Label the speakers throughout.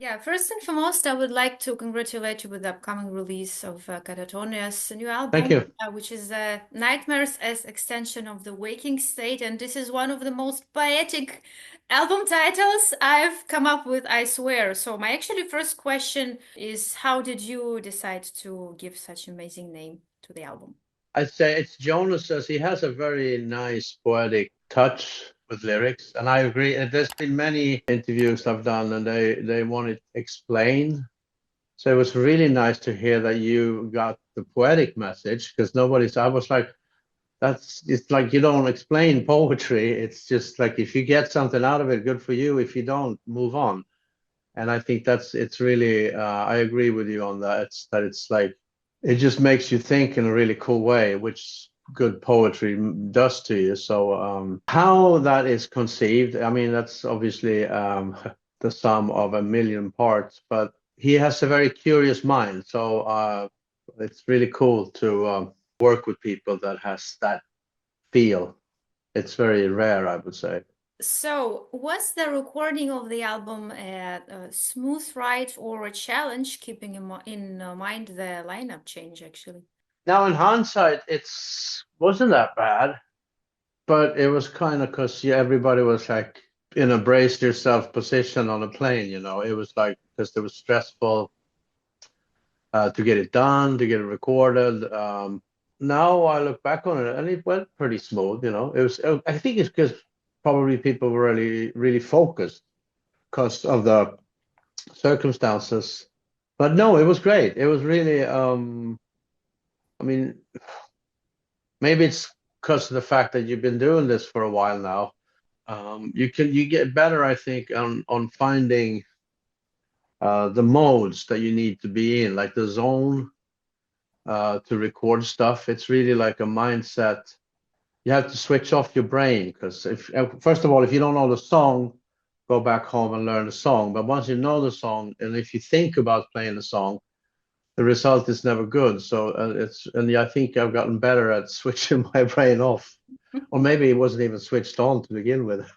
Speaker 1: Yeah, first and foremost, I would like to congratulate you with the upcoming release of Katatonia's new
Speaker 2: Thank
Speaker 1: album,
Speaker 2: you.
Speaker 1: which is Nightmares as Extension of the Waking State. And this is one of the most poetic album titles I've come up with, I swear. So my actually first question is, how did you decide to give such amazing name to the album?
Speaker 2: I'd say it's Jonas says he has a very nice poetic touch with lyrics, and I agree. And there's been many interviews I've done, and they want it explained. So it was really nice to hear that you got the poetic message because nobody's. I was like, it's like you don't explain poetry. It's just like if you get something out of it, good for you. If you don't, move on. And I think it's really I agree with you on that. It's like it just makes you think in a really cool way, which good poetry does to you. So how that is conceived, I mean, that's obviously the sum of a million parts, but he has a very curious mind. So it's really cool to work with people that has that feel. It's very rare, I would say.
Speaker 1: So, was the recording of the album a smooth ride or a challenge, keeping in mind the lineup change, actually?
Speaker 2: Now, in hindsight, it's wasn't that bad. But it was kind of because yeah, everybody was like in a brace yourself position on a plane, you know. It was like because it was stressful to get it done, to get it recorded. Now I look back on it and it went pretty smooth, you know. It was, I think it's because probably people were really, really focused because of the circumstances. But no, it was great. It was really, I mean, maybe it's because of the fact that you've been doing this for a while now. You get better, I think, on finding the modes that you need to be in, like the zone to record stuff. It's really like a mindset. You have to switch off your brain because if first of all, if you don't know the song, go back home and learn the song. But once you know the song, and if you think about playing the song, the result is never good. So I think I've gotten better at switching my brain off, or maybe it wasn't even switched on to begin with.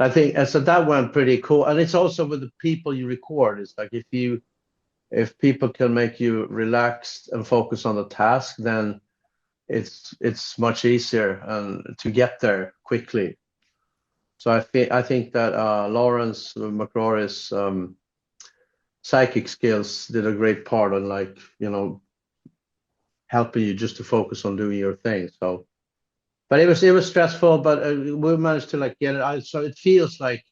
Speaker 2: I think and so that went pretty cool. And it's also with the people you record. It's like if people can make you relaxed and focus on the task, then it's much easier and to get there quickly. So I think that Lawrence McCrory's psychic skills did a great part on like, you know, helping you just to focus on doing your thing. So but it was stressful, but we managed to like get it out. So it feels like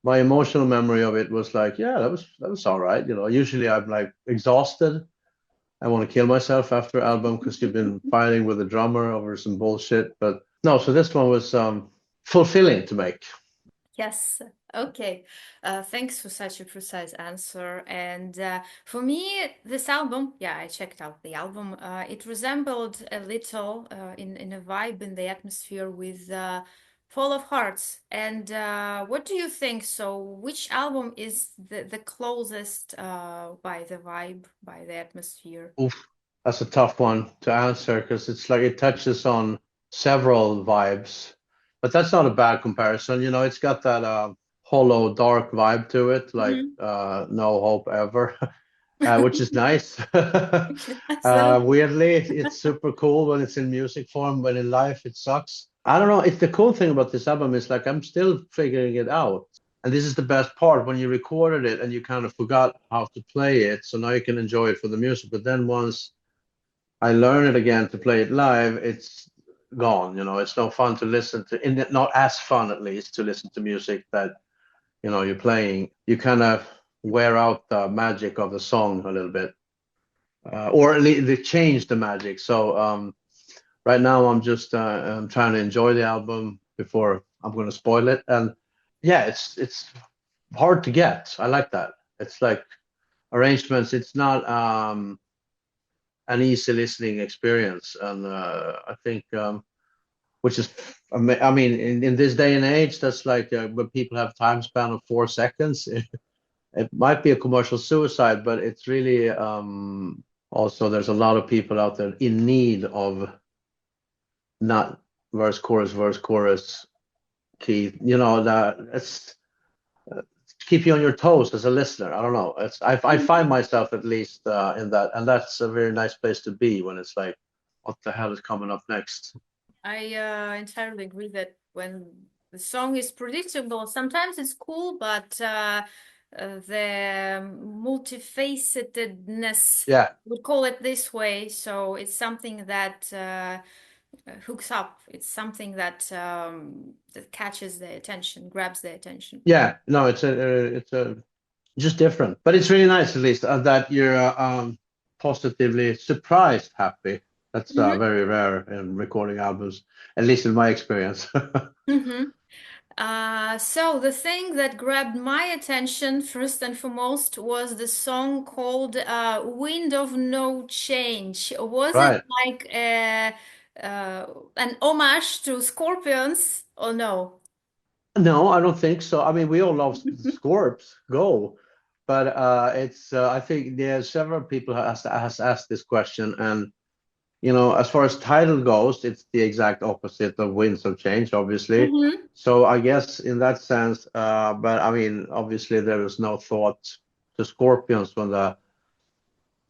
Speaker 2: my emotional memory of it was like, yeah, that was all right. You know, usually I'm like exhausted. I want to kill myself after album because you've been fighting with the drummer over some bullshit. But no, so this one was fulfilling to make.
Speaker 1: Yes. Okay. Thanks for such a precise answer. And for me, this album, yeah, I checked out the album. It resembled a little in a vibe in the atmosphere with Fall of Hearts. And what do you think? So, which album is the closest by the vibe, by the atmosphere?
Speaker 2: Oof, that's a tough one to answer because it's like it touches on several vibes, but that's not a bad comparison. You know, it's got that hollow, dark vibe to it, like
Speaker 1: Mhm.
Speaker 2: no hope ever, which is nice.
Speaker 1: So,
Speaker 2: Weirdly, it's super cool when it's in music form, but in life it sucks. I don't know. It's the cool thing about this album is like I'm still figuring it out. And this is the best part when you recorded it and you kind of forgot how to play it. So now you can enjoy it for the music. But then once I learn it again to play it live, it's gone. You know, it's no fun to listen to, not as fun at least to listen to music that, you know, you're playing. You kind of wear out the magic of the song a little bit, or at least they change the magic. So right now I'm trying to enjoy the album before I'm going to spoil it. And yeah, it's hard to get. I like that. It's like arrangements. It's not an easy listening experience, and I think which is, I mean, in this day and age, that's like when people have time span of 4 seconds. It might be a commercial suicide, but it's really also there's a lot of people out there in need of not verse chorus key. You know that it's keep you on your toes as a listener. I don't know. I find myself at least in that, and that's a very nice place to be when it's like, what the hell is coming up next?
Speaker 1: I entirely agree that when the song is predictable, sometimes it's cool, but the multifacetedness,
Speaker 2: Yeah,
Speaker 1: would call it this way, so it's something that hooks up. It's something that that catches the attention, grabs the attention.
Speaker 2: yeah. No, it's a just different, but it's really nice at least that you're positively surprised happy. That's
Speaker 1: Hmm.
Speaker 2: very rare in recording albums, at least in my experience.
Speaker 1: Hmm. So the thing that grabbed my attention first and foremost was the song called "Wind of No Change." Was it
Speaker 2: Right.
Speaker 1: like uh, an homage to Scorpions or no?
Speaker 2: No, I don't think so. I mean, we all love Scorps, go, but it's I think there's several people has asked this question, and as far as title goes, it's the exact opposite of Winds of Change, obviously.
Speaker 1: Hmm.
Speaker 2: So I guess in that sense, but I mean, obviously there was no thought to Scorpions when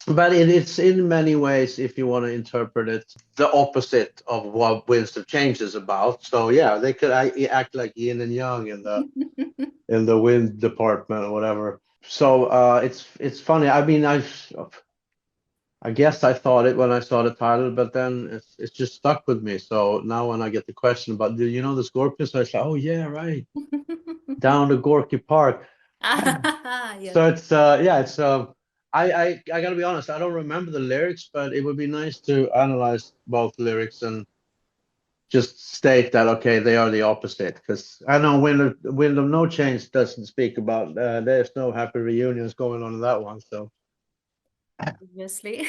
Speaker 2: but it's in many ways, if you want to interpret it, the opposite of what Winds of Change is about. So yeah, they could act like yin and yang in the wind department or whatever. So it's funny. I mean, I guess I thought it when I saw the title, but then it's just stuck with me. So now when I get the question about, do you know the Scorpions? I say, oh yeah, right, down the Gorky Park.
Speaker 1: Ah, yes.
Speaker 2: So it's yeah, it's I gotta be honest, I don't remember the lyrics, but it would be nice to analyze both lyrics and just state that okay, they are the opposite. Because I know Wind of No Change doesn't speak about there's no happy reunions going on in that one, so
Speaker 1: Obviously.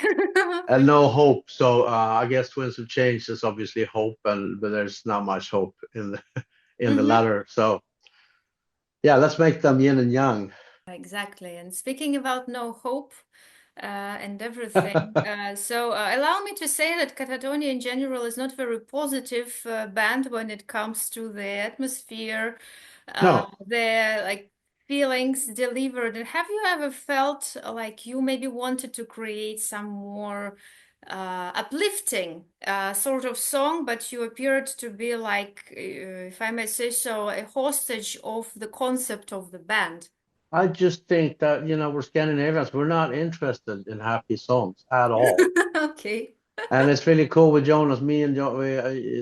Speaker 2: and no hope. So I guess Winds of Change is obviously hope, but there's not much hope in the in the
Speaker 1: Hmm.
Speaker 2: latter. So yeah, let's make them yin and yang.
Speaker 1: Exactly. And speaking about no hope and everything, allow me to say that Katatonia in general is not very positive band when it comes to the atmosphere,
Speaker 2: No,
Speaker 1: the like feelings delivered. And have you ever felt like you maybe wanted to create some more uplifting sort of song, but you appeared to be like, if I may say so, a hostage of the concept of the band?
Speaker 2: I just think that we're Scandinavians. We're not interested in happy songs at all.
Speaker 1: Okay.
Speaker 2: And it's really cool with Jonas. Me and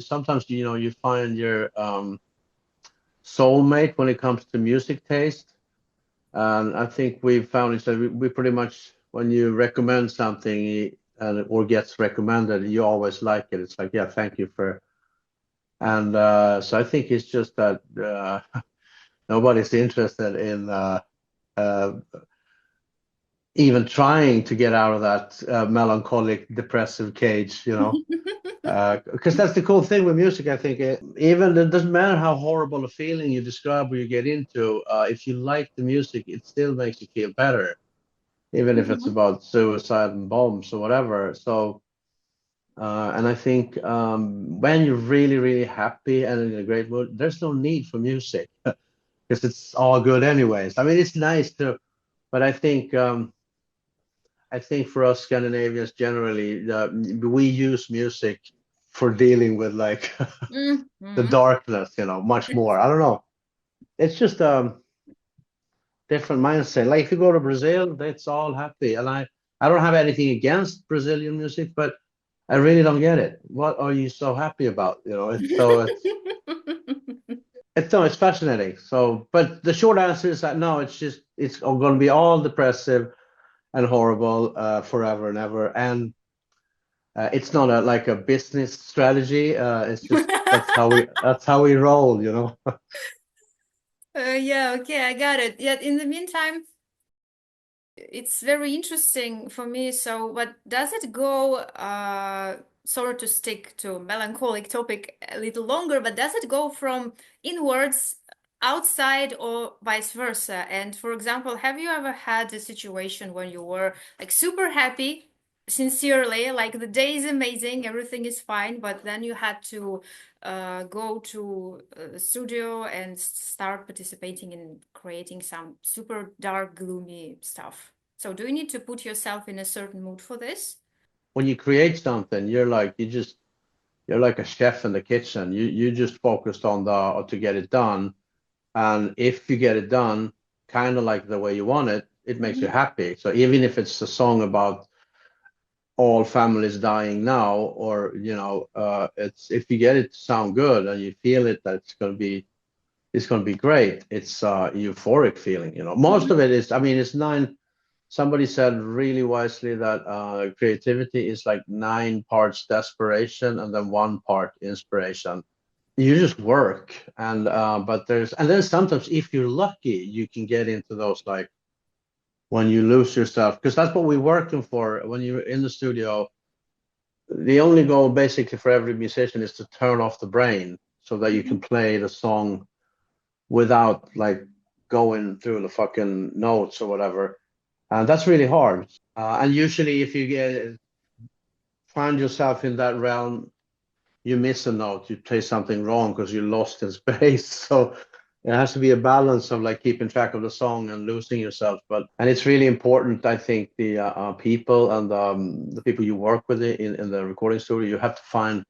Speaker 2: sometimes you find your soulmate when it comes to music taste. And I think we've found it that we pretty much when you recommend something and or gets recommended, you always like it. It's like, yeah, thank you for. And so I think it's just that nobody's interested in uh, even trying to get out of that melancholic, depressive cage, because that's the cool thing with music. I think even it doesn't matter how horrible a feeling you describe or you get into. If you like the music, it still makes you feel better, even if it's
Speaker 1: Mhm.
Speaker 2: about suicide and bombs or whatever. So, and I think when you're really, really happy and in a great mood, there's no need for music because it's all good anyways. I mean, it's nice to, but I think for us Scandinavians generally, we use music for dealing with like the
Speaker 1: Mhm.
Speaker 2: darkness, much more. I don't know. It's just different mindset. Like if you go to Brazil, it's all happy, and I don't have anything against Brazilian music, but I really don't get it. What are you so happy about? It's no, it's fascinating. So, but the short answer is that no, it's going to be all depressive and horrible forever and ever, and it's not like a business strategy. It's just that's how we roll.
Speaker 1: Yeah, okay, I got it. Yet in the meantime, it's very interesting for me. So, what does it go, sort to stick to melancholic topic a little longer, but does it go from inwards, outside, or vice versa? And for example, have you ever had a situation when you were like super happy, sincerely, like the day is amazing, everything is fine, but then you had to go to the studio and start participating in creating some super dark, gloomy stuff. So do you need to put yourself in a certain mood for this?
Speaker 2: When you create something, you're like a chef in the kitchen. You just focused on the to get it done. And if you get it done kind of like the way you want it, it makes you
Speaker 1: Hmm.
Speaker 2: happy. So even if it's a song about all families dying now, or it's if you get it to sound good and you feel it that it's gonna be great. It's euphoric feeling. Most of
Speaker 1: Hmm.
Speaker 2: it is. I mean, it's nine. Somebody said really wisely that creativity is like 9 parts desperation and then 1 part inspiration. You just work, and but there's and then sometimes if you're lucky, you can get into those like when you lose yourself, because that's what we're working for when you're in the studio. The only goal basically for every musician is to turn off the brain so that you can
Speaker 1: Hmm.
Speaker 2: play the song without like going through the fucking notes or whatever. And that's really hard. And usually, if you find yourself in that realm, you miss a note, you play something wrong because you're lost in space. So it has to be a balance of like keeping track of the song and losing yourself. And it's really important, I think, the people and the people you work with in the recording studio, you have to find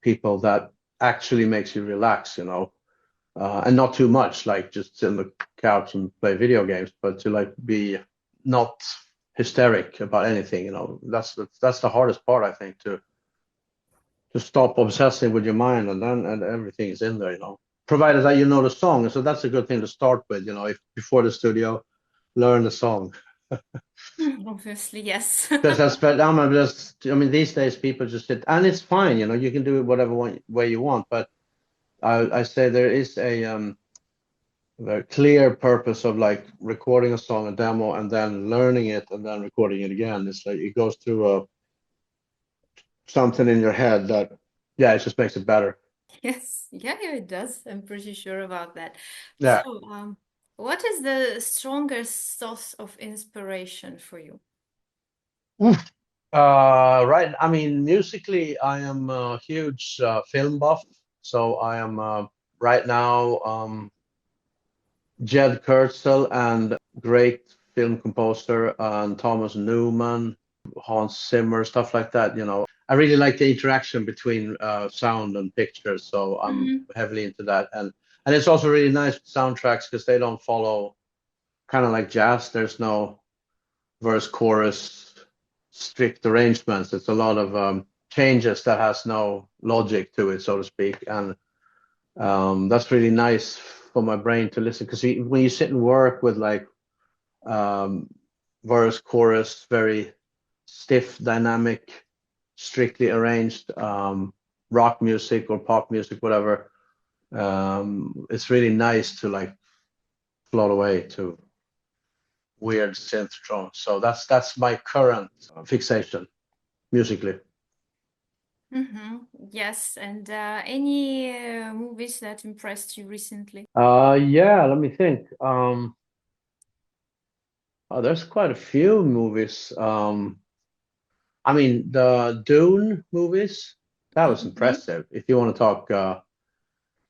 Speaker 2: people that actually makes you relax, and not too much, like just sit on the couch and play video games, but to like be not hysteric about anything. That's the hardest part, I think, to stop obsessing with your mind, and everything is in there, provided that you know the song. So that's a good thing to start with, if before the studio, learn the song.
Speaker 1: Obviously, yes.
Speaker 2: Because I mean, these days people just sit, and it's fine, you can do it whatever way you want. But I say there is a very clear purpose of like recording a song, a demo, and then learning it and then recording it again. It's like it goes through something in your head that, yeah, it just makes it better.
Speaker 1: Yes, yeah, yeah, it does. I'm pretty sure about that.
Speaker 2: Yeah.
Speaker 1: So, what is the strongest source of inspiration for you?
Speaker 2: Oof. Right. I mean, musically, I am a huge film buff. So I am right now Jed Kurtzel and great film composer and Thomas Newman, Hans Zimmer, stuff like that. I really like the interaction between sound and pictures, so I'm
Speaker 1: Hmm.
Speaker 2: heavily into that. And it's also really nice soundtracks because they don't follow kind of like jazz. There's no verse, chorus, strict arrangements. It's a lot of changes that has no logic to it, so to speak. And that's really nice for my brain to listen because when you sit and work with like um, verse, chorus, very stiff, dynamic, strictly arranged rock music or pop music, whatever. It's really nice to like float away to weird synth drums. So that's my current fixation musically.
Speaker 1: Hmm. Yes, and any movies that impressed you recently?
Speaker 2: Yeah, let me think. There's quite a few movies. I mean, the Dune movies, that was
Speaker 1: Hmm.
Speaker 2: impressive. If you want to talk,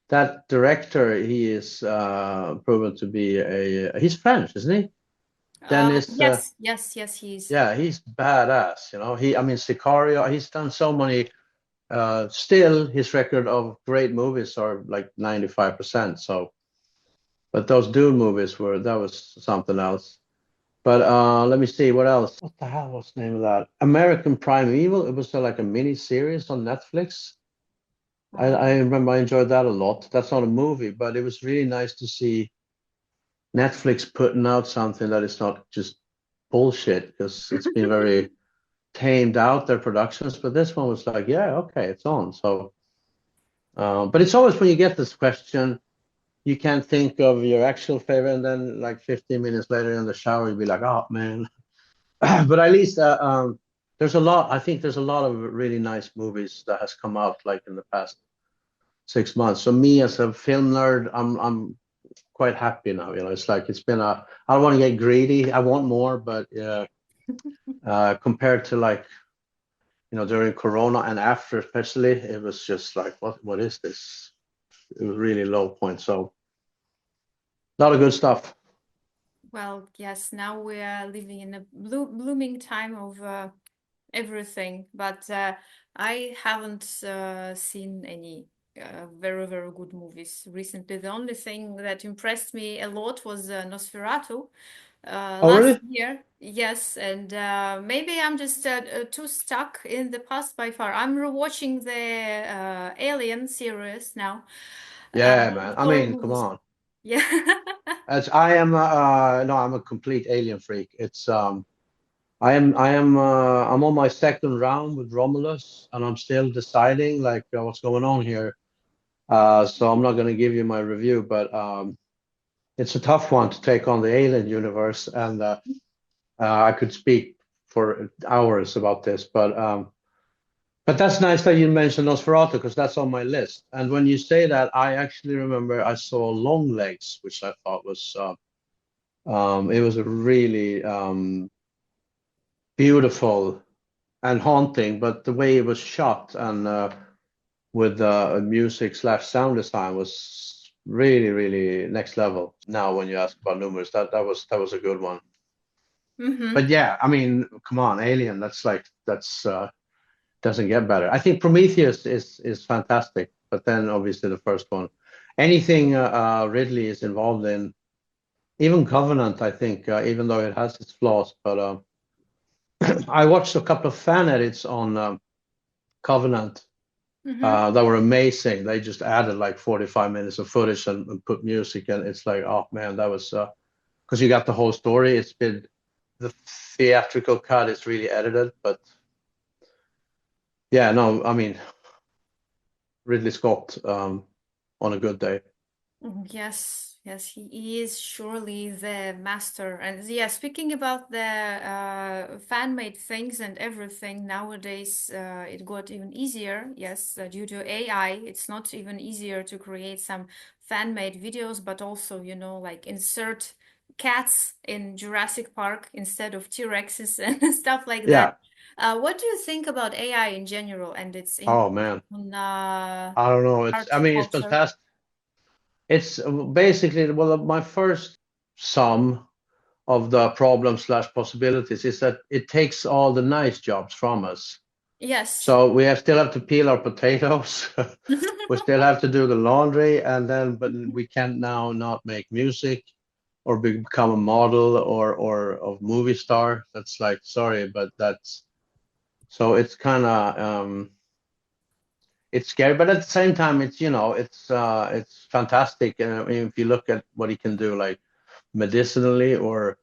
Speaker 2: that director, he is proven to be he's French, isn't he? Dennis,
Speaker 1: Yes, yes, yes, he's.
Speaker 2: yeah, he's badass. I mean, Sicario, he's done so many. Still, his record of great movies are like 95%. So, but those Dune movies that was something else. But let me see what else. What the hell was the name of that? American Primeval. It was like a mini series on Netflix. I
Speaker 1: Um,
Speaker 2: remember I enjoyed that a lot. That's not a movie, but it was really nice to see Netflix putting out something that is not just bullshit because it's been very tamed out their productions. But this one was like, yeah, okay, it's on. So, but it's always when you get this question, you can't think of your actual favorite, and then like 15 minutes later in the shower, you'll be like, oh man. But at least there's a lot. I think there's a lot of really nice movies that has come out like in the past 6 months. So me as a film nerd, I'm quite happy now. It's like it's been a. I don't want to get greedy. I want more, but yeah. Compared to like, during Corona and after especially, it was just like, what is this? It was really low point. So a lot of good stuff.
Speaker 1: Well, yes, now we are living in a blooming time of everything, but I haven't seen any very, very good movies recently. The only thing that impressed me a lot was Nosferatu
Speaker 2: Oh,
Speaker 1: last
Speaker 2: really?
Speaker 1: year. Yes, and maybe I'm just too stuck in the past by far. I'm rewatching the Alien series now.
Speaker 2: Yeah, man. I
Speaker 1: So
Speaker 2: mean, come on.
Speaker 1: yeah.
Speaker 2: As I am, no, I'm a complete alien freak. I'm on my second round with Romulus, and I'm still deciding like what's going on here. So I'm not going to give you my review, but it's a tough one to take on the alien universe, and I could speak for hours about this, but that's nice that you mentioned Nosferatu because that's on my list. And when you say that, I actually remember I saw Longlegs, which I thought was it was a really beautiful and haunting, but the way it was shot and with music slash sound design was really, really next level. Now, when you ask about numbers, that was a good one.
Speaker 1: Hmm.
Speaker 2: But yeah, I mean, come on, Alien. That's doesn't get better. I think Prometheus is fantastic, but then obviously the first one. Anything Ridley is involved in, even Covenant, I think, even though it has its flaws, but I watched a couple of fan edits on Covenant
Speaker 1: Hmm.
Speaker 2: that were amazing. They just added like 45 minutes of footage and put music, and it's like, oh man, that was because you got the whole story. It's been the theatrical cut is really edited, but yeah, no, I mean Ridley Scott on a good day.
Speaker 1: Yes, yes, he is surely the master. And yeah, speaking about the fan-made things and everything, nowadays it got even easier. Yes, due to AI, it's not even easier to create some fan-made videos, but also, like insert cats in Jurassic Park instead of T-Rexes and stuff like that.
Speaker 2: Yeah.
Speaker 1: What do you think about AI in general and its
Speaker 2: Oh
Speaker 1: impact
Speaker 2: man.
Speaker 1: on
Speaker 2: I don't know. I
Speaker 1: art
Speaker 2: mean, it's
Speaker 1: culture?
Speaker 2: fantastic. It's basically, well, my first sum of the problem slash possibilities is that it takes all the nice jobs from us.
Speaker 1: Yes.
Speaker 2: So we still have to peel our potatoes. We still have to do the laundry, and then, but we can't now not make music or become a model or a movie star. That's like, sorry, but that's so it's kind of it's scary, but at the same time, it's fantastic. And I mean, if you look at what he can do, like medicinally or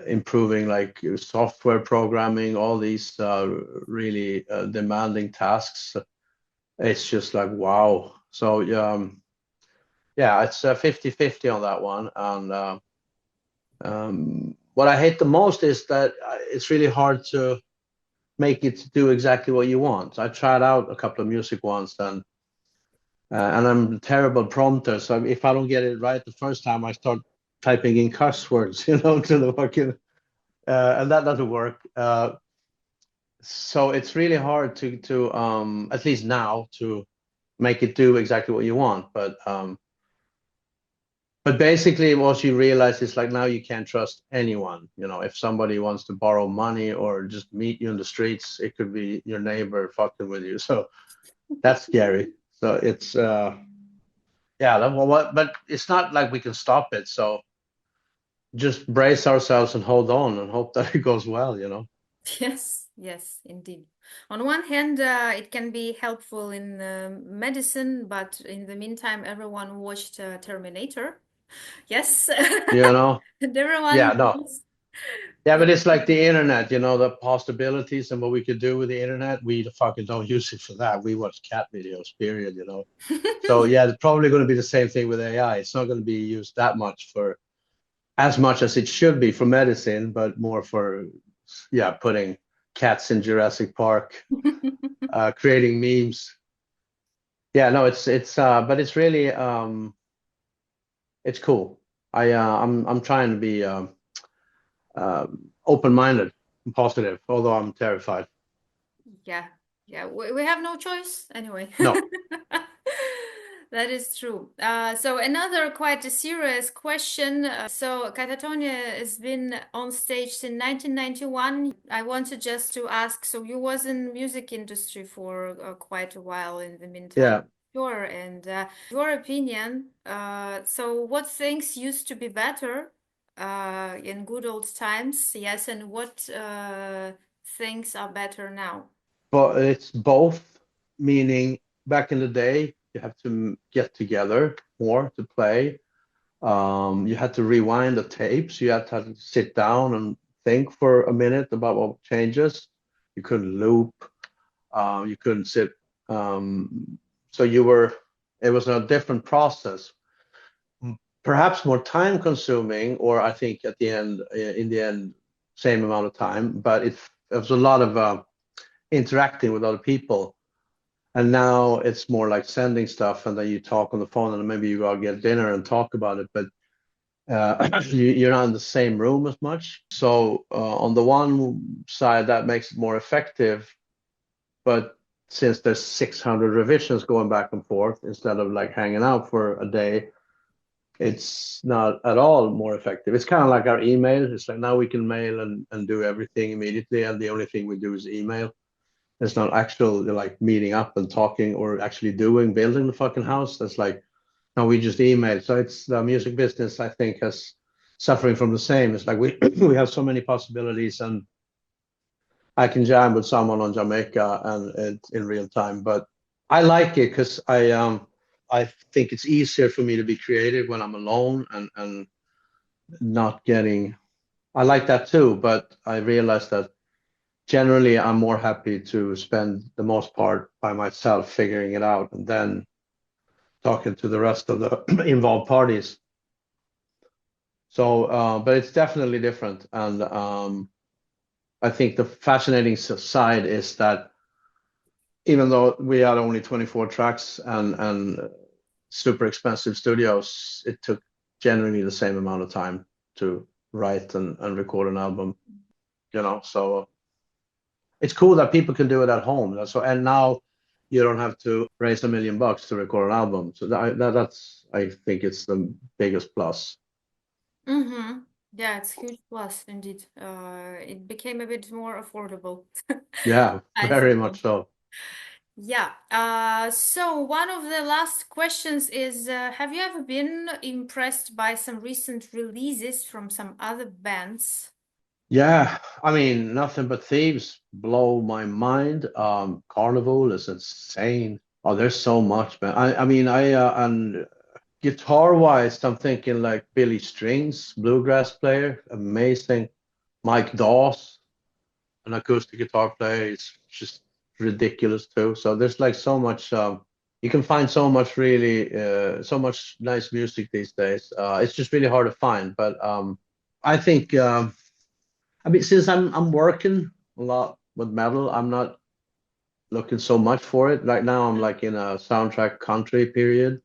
Speaker 2: improving like software programming, all these really demanding tasks, it's just like wow. So yeah, it's 50-50 on that one. And what I hate the most is that it's really hard to make it do exactly what you want. I tried out a couple of music once, and I'm a terrible prompter. So if I don't get it right the first time, I start typing in cuss words, to the fucking, and that doesn't work. So it's really hard to at least now to make it do exactly what you want. But basically, what you realize is like now you can't trust anyone. If somebody wants to borrow money or just meet you in the streets, it could be your neighbor fucking with you. So that's scary. So it's yeah, well, but it's not like we can stop it. So just brace ourselves and hold on and hope that it goes well.
Speaker 1: Yes, yes, indeed. On one hand, it can be helpful in medicine, but in the meantime, everyone watched Terminator. Yes,
Speaker 2: You know?
Speaker 1: and everyone
Speaker 2: Yeah, no.
Speaker 1: knows.
Speaker 2: Yeah,
Speaker 1: Yeah.
Speaker 2: but it's like the internet, the possibilities and what we could do with the internet. We fucking don't use it for that. We watch cat videos, period. So yeah, it's probably going to be the same thing with AI. It's not going to be used that much for as much as it should be for medicine, but more for yeah, putting cats in Jurassic Park, creating memes. Yeah, no, but it's really it's cool. I'm trying to be open-minded. positive, although I'm terrified.
Speaker 1: Yeah, yeah, we have no choice anyway.
Speaker 2: No.
Speaker 1: That is true. So another quite a serious question. So Katatonia has been on stage since 1991. I wanted just to ask, so you was in music industry for quite a while in the meantime.
Speaker 2: Yeah.
Speaker 1: Sure, and your opinion, so what things used to be better in good old times? Yes, and what things are better now?
Speaker 2: But it's both, meaning back in the day, you have to get together more to play. You had to rewind the tapes. You had to sit down and think for a minute about what changes. You couldn't loop. You couldn't sit. So it was a different process, perhaps more time consuming, or I think in the end, same amount of time, but it was a lot of interacting with other people. And now it's more like sending stuff and then you talk on the phone and maybe you go out get dinner and talk about it, but you're not in the same room as much. So on the one side, that makes it more effective. But since there's 600 revisions going back and forth instead of like hanging out for a day, it's not at all more effective. It's kind of like our email. It's like now we can mail and do everything immediately, and the only thing we do is email. It's not actual like meeting up and talking or actually building the fucking house. That's like, no, we just email. So it's the music business, I think, has suffering from the same. It's like we we have so many possibilities, and I can jam with someone on Jamaica and it's in real time. But I like it because I think it's easier for me to be creative when I'm alone and not getting. I like that too, but I realize that generally I'm more happy to spend the most part by myself figuring it out and then talking to the rest of the involved parties. So, but it's definitely different. And I think the fascinating side is that even though we had only 24 tracks and super expensive studios, it took generally the same amount of time to write and record an album, you know. So it's cool that people can do it at home. So and now you don't have to raise $1 million to record an album. So that's I think it's the biggest plus.
Speaker 1: Mm-hmm. Yeah, it's huge plus indeed. It became a bit more affordable.
Speaker 2: Yeah,
Speaker 1: I
Speaker 2: very
Speaker 1: suppose.
Speaker 2: much so.
Speaker 1: Yeah. So one of the last questions is, have you ever been impressed by some recent releases from some other bands?
Speaker 2: Yeah, I mean, Nothing But Thieves blow my mind. Carnival is insane. Oh, there's so much, man. I mean, and guitar wise, I'm thinking like Billy Strings, bluegrass player, amazing. Mike Dawes, an acoustic guitar player, is just ridiculous too. So there's like so much. You can find so much really, so much nice music these days. It's just really hard to find, but I think. I mean, since I'm working a lot with metal, I'm not looking so much for it. Right now, I'm like in a soundtrack country period,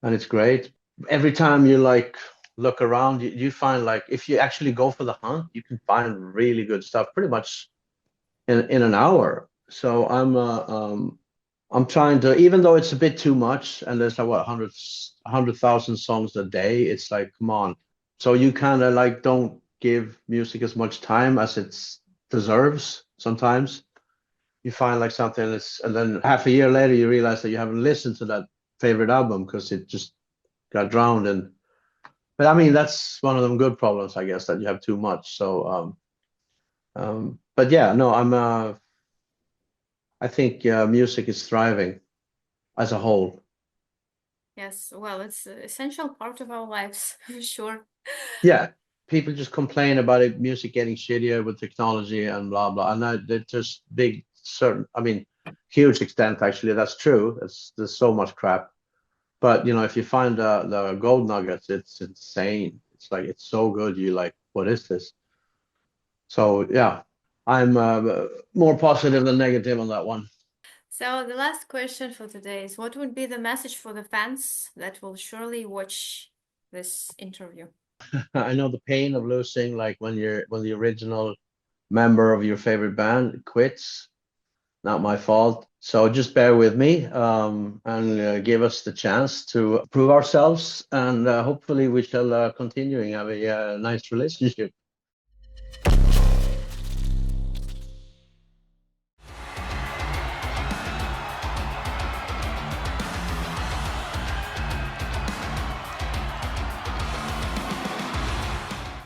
Speaker 2: and it's great. Every time you like look around, you find like if you actually go for the hunt, you can find really good stuff pretty much in an hour. So I'm trying to, even though it's a bit too much, and there's like what 100,000 songs a day. It's like, come on. So you kind of like don't give music as much time as it deserves. Sometimes you find like something that's, and then half a year later you realize that you haven't listened to that favorite album because it just got drowned in. But I mean, that's one of them good problems, I guess, that you have too much. So, but yeah, no, I think music is thriving as a whole.
Speaker 1: Yes, well, it's an essential part of our lives, for sure.
Speaker 2: Yeah, people just complain about it, music getting shittier with technology and blah blah. And they're just big, certain. I mean, huge extent actually. That's true. There's so much crap. But you know, if you find the gold nuggets, it's insane. It's like it's so good. You like, what is this? So yeah, I'm more positive than negative on that one.
Speaker 1: So the last question for today is, what would be the message for the fans that will surely watch this interview?
Speaker 2: I know the pain of losing, like when the original member of your favorite band quits. Not my fault. So just bear with me, and give us the chance to prove ourselves, and hopefully we shall continuing have a nice relationship.